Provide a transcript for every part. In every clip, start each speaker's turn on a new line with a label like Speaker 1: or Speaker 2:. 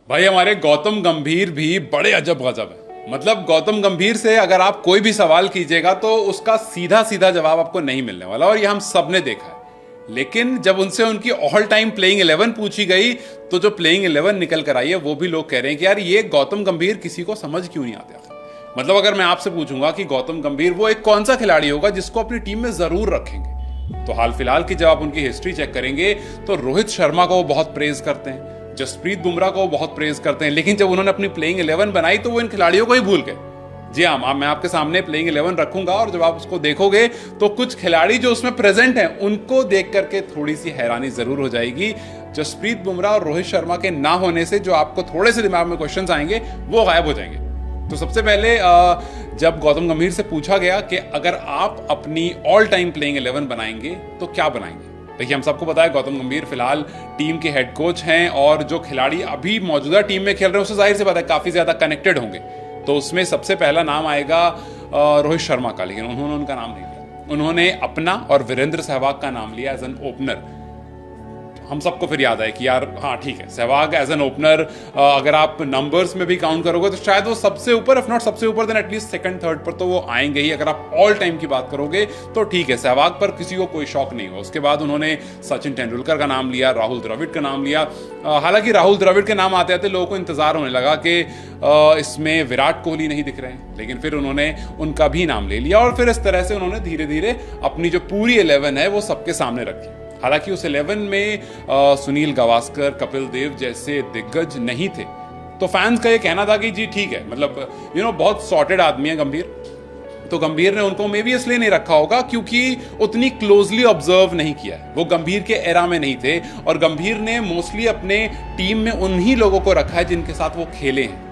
Speaker 1: भाई हमारे गौतम गंभीर भी बड़े अजब गजब है। मतलब गौतम गंभीर से अगर आप कोई भी सवाल कीजिएगा तो उसका सीधा सीधा जवाब आपको नहीं मिलने वाला, और ये हम सब ने देखा है। लेकिन जब उनसे उनकी ऑल टाइम प्लेइंग 11 पूछी गई तो जो प्लेइंग 11 निकल कर आई है वो भी लोग कह रहे हैं कि यार ये गौतम गंभीर किसी को समझ क्यों नहीं आता। मतलब अगर मैं आपसे पूछूंगा कि गौतम गंभीर वो एक कौन सा खिलाड़ी होगा जिसको अपनी टीम में जरूर रखेंगे, तो हाल फिलहाल की जब आप उनकी हिस्ट्री चेक करेंगे तो रोहित शर्मा को वो बहुत प्रेज करते हैं, जसप्रीत बुमराह को बहुत प्रेज करते हैं। लेकिन जब उन्होंने अपनी प्लेइंग 11 बनाई तो वो इन खिलाड़ियों को ही भूल गए। जी हाँ, मैं आपके सामने प्लेइंग 11 रखूंगा और जब आप उसको देखोगे तो कुछ खिलाड़ी जो उसमें प्रेजेंट हैं उनको देख करके थोड़ी सी हैरानी जरूर हो जाएगी। जसप्रीत बुमराह और रोहित शर्मा के ना होने से जो आपको थोड़े से दिमाग में क्वेश्चंस आएंगे वो गायब हो जाएंगे। तो सबसे पहले जब गौतम गंभीर से पूछा गया कि अगर आप अपनी ऑल टाइम प्लेइंग 11 बनाएंगे तो क्या बनाएंगे। देखिए, हम सबको पता है गौतम गंभीर फिलहाल टीम के हेड कोच हैं और जो खिलाड़ी अभी मौजूदा टीम में खेल रहे हैं उससे जाहिर सी बात है काफी ज्यादा कनेक्टेड होंगे। तो उसमें सबसे पहला नाम आएगा रोहित शर्मा का, लेकिन उन्होंने उनका नाम नहीं लिया। उन्होंने अपना और वीरेंद्र सहवाग का नाम लिया एज एन ओपनर। हम सबको फिर याद है कि यार हाँ ठीक है, सहवाग एज एन ओपनर अगर आप नंबर्स में भी काउंट करोगे तो शायद वो सबसे ऊपर, इफ नॉट सबसे ऊपर, देन एटलीस्ट सेकंड थर्ड पर तो वो आएंगे ही। अगर आप ऑल टाइम की बात करोगे तो ठीक है, सहवाग पर किसी को कोई शौक नहीं हो। उसके बाद उन्होंने सचिन तेंदुलकर का नाम लिया, राहुल द्रविड़ का नाम लिया। हालांकि राहुल द्रविड़ के नाम आते आते लोगों को इंतजार होने लगा कि इसमें विराट कोहली नहीं दिख रहे हैं, लेकिन फिर उन्होंने उनका भी नाम ले लिया और फिर इस तरह से उन्होंने धीरे धीरे अपनी जो पूरी 11 है वो सबके सामने रखी। हालांकि उस 11 में सुनील गावस्कर, कपिल देव जैसे दिग्गज नहीं थे। तो फैंस का ये कहना था कि जी ठीक है, मतलब बहुत सॉर्टेड आदमी है गंभीर, तो गंभीर ने उनको मे भी इसलिए नहीं रखा होगा क्योंकि उतनी क्लोजली ऑब्जर्व नहीं किया है। वो गंभीर के एरा में नहीं थे और गंभीर ने मोस्टली अपने टीम में उन्हीं लोगों को रखा है जिनके साथ वो खेले हैं।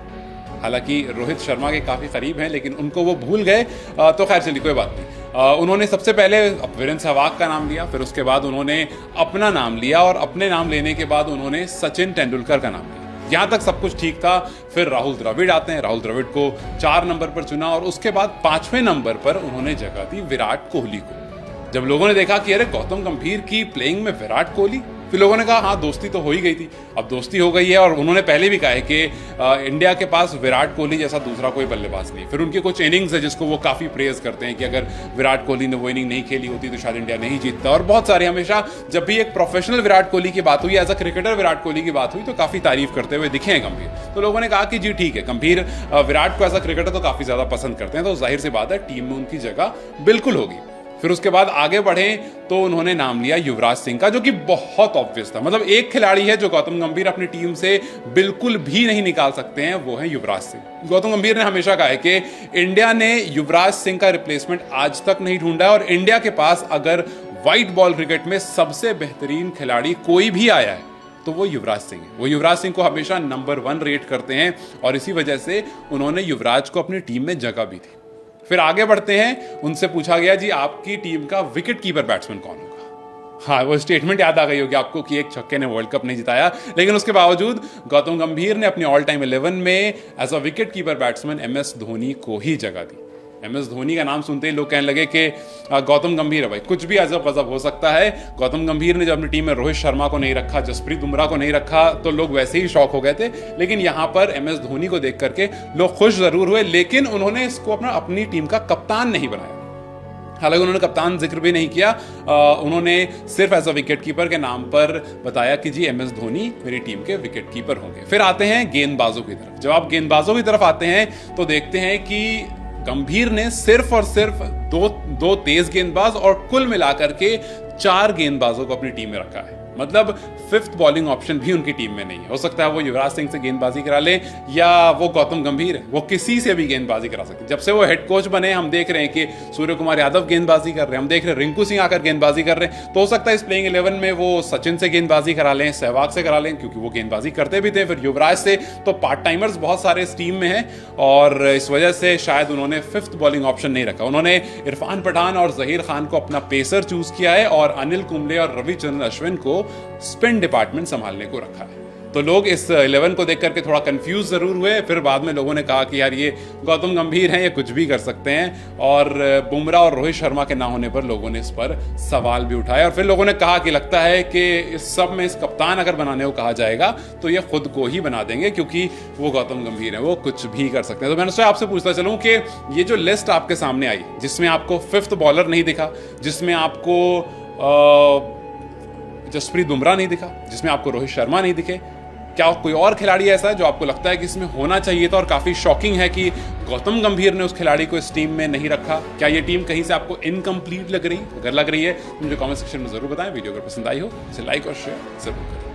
Speaker 1: हालांकि रोहित शर्मा के काफी करीब हैं लेकिन उनको वो भूल गए। तो खैर चलिए, कोई बात नहीं। उन्होंने सबसे पहले वीरेंद्र सहवाग का नाम लिया, फिर उसके बाद उन्होंने अपना नाम लिया और अपने नाम लेने के बाद उन्होंने सचिन तेंदुलकर का नाम लिया। यहां तक सब कुछ ठीक था। फिर राहुल द्रविड़ आते हैं, राहुल द्रविड़ को 4 नंबर पर चुना और उसके बाद 5वें नंबर पर उन्होंने जगह दी विराट कोहली को। जब लोगों ने देखा कि अरे गौतम गंभीर की प्लेइंग में विराट कोहली, फिर लोगों ने कहा हाँ दोस्ती तो हो ही गई थी, अब दोस्ती हो गई है। और उन्होंने पहले भी कहा है कि इंडिया के पास विराट कोहली जैसा दूसरा कोई बल्लेबाज नहीं। फिर उनकी कुछ इनिंग्स है जिसको वो काफी प्रेज करते हैं कि अगर विराट कोहली ने वो इनिंग नहीं खेली होती तो शायद इंडिया नहीं जीतता। और बहुत सारे, हमेशा जब भी एक प्रोफेशनल विराट कोहली की बात हुई, as a cricketer Virat Kohli की बात हुई, तो काफी तारीफ करते हुए दिखे हैं गंभीर। तो लोगों ने कहा कि जी ठीक है, गंभीर विराट को एज अ क्रिकेटर तो काफी ज्यादा पसंद करते हैं, तो जाहिर सी बात है टीम में उनकी जगह बिल्कुल होगी। फिर उसके बाद आगे बढ़े तो उन्होंने नाम लिया युवराज सिंह का, जो कि बहुत ऑब्वियस था। मतलब एक खिलाड़ी है जो गौतम गंभीर अपनी टीम से बिल्कुल भी नहीं निकाल सकते हैं, वो है युवराज सिंह। गौतम गंभीर ने हमेशा कहा है कि इंडिया ने युवराज सिंह का रिप्लेसमेंट आज तक नहीं ढूंढा है और इंडिया के पास अगर व्हाइट बॉल क्रिकेट में सबसे बेहतरीन खिलाड़ी कोई भी आया है तो वो युवराज सिंह है। वो युवराज सिंह को हमेशा नंबर 1 रेट करते हैं और इसी वजह से उन्होंने युवराज को अपनी टीम में जगह भी थी। फिर आगे बढ़ते हैं, उनसे पूछा गया जी आपकी टीम का विकेट कीपर बैट्समैन कौन होगा। हाँ, वो स्टेटमेंट याद आ गई होगी आपको कि एक छक्के ने वर्ल्ड कप नहीं जिताया, लेकिन उसके बावजूद गौतम गंभीर ने अपनी ऑल टाइम 11 में as a wicket keeper batsman MS Dhoni को ही जगह दी। MS धोनी का नाम सुनते ही लोग कहने लगे कि गौतम गंभीर है भाई, कुछ भी अजब गजब हो सकता है। गौतम गंभीर ने जब अपनी टीम में रोहित शर्मा को नहीं रखा, जसप्रीत बुमराह को नहीं रखा, तो लोग वैसे ही शॉक हो गए थे। लेकिन यहाँ पर MS धोनी को देख करके लोग खुश जरूर हुए, लेकिन उन्होंने इसको अपनी टीम का कप्तान नहीं बनाया। हालांकि उन्होंने कप्तान जिक्र भी नहीं किया, उन्होंने सिर्फ एज अ विकेट कीपर के नाम पर बताया कि जी MS धोनी मेरी टीम के विकेट कीपर होंगे। फिर आते हैं गेंदबाजों की तरफ। जब आप गेंदबाजों की तरफ आते हैं तो देखते हैं कि गंभीर ने सिर्फ और सिर्फ दो तेज गेंदबाज और कुल मिलाकर के 4 गेंदबाजों को अपनी टीम में रखा है। मतलब 5th बॉलिंग ऑप्शन भी उनकी टीम में नहीं है। हो सकता है वो युवराज सिंह से गेंदबाजी करा ले या वो गौतम गंभीर है, वो किसी से भी गेंदबाजी करा सकते। जब से वो हेड कोच बने हम देख रहे हैं कि सूर्य कुमार यादव गेंदबाजी कर रहे हैं, हम देख रहे हैं रिंकू सिंह आकर गेंदबाजी कर रहे हैं। तो हो सकता है इस प्लेइंग 11 में वो सचिन से गेंदबाजी करा लें, सहवाग से करा लें, क्योंकि वो गेंदबाजी करते भी थे। फिर युवराज से, तो पार्ट टाइमर्स बहुत सारे इस टीम में हैं और इस वजह से शायद उन्होंने 5th बॉलिंग ऑप्शन नहीं रखा। उन्होंने इरफान पठान और जहीर खान को अपना पेसर चूज किया है और अनिल कुंबले और रविचंद्रन अश्विन को स्पिन डिपार्टमेंट संभालने को रखा है। तो लोग इस 11 को देख करके थोड़ा कंफ्यूज जरूर हुए, फिर बाद में लोगों ने कहा कि यार ये गौतम गंभीर हैं, ये कुछ भी कर सकते हैं, और बुमराह और रोहित शर्मा के ना होने पर लोगों ने इस पर सवाल भी उठाए। और फिर लोगों ने कहा कि लगता है कि इस सब में इस कप्तान अगर बनाने को कहा जाएगा तो ये खुद को ही बना देंगे, क्योंकि वो गौतम गंभीर है, वो कुछ भी कर सकते हैं। तो मैं उससे आपसे पूछता चलूं कि ये जो लिस्ट आपके सामने आई, जिसमें आपको 5th बॉलर नहीं दिखा, जिसमें आपको जसप्रीत बुमराह नहीं दिखा, जिसमें आपको रोहित शर्मा नहीं दिखे, क्या कोई और खिलाड़ी ऐसा है जो आपको लगता है कि इसमें होना चाहिए था? और काफी शॉकिंग है कि गौतम गंभीर ने उस खिलाड़ी को इस टीम में नहीं रखा। क्या ये टीम कहीं से आपको इनकम्प्लीट लग रही? अगर लग रही है तो मुझे कमेंट सेक्शन में जरूर बताएं। वीडियो अगर पसंद आई हो इसे लाइक और शेयर जरूर करें।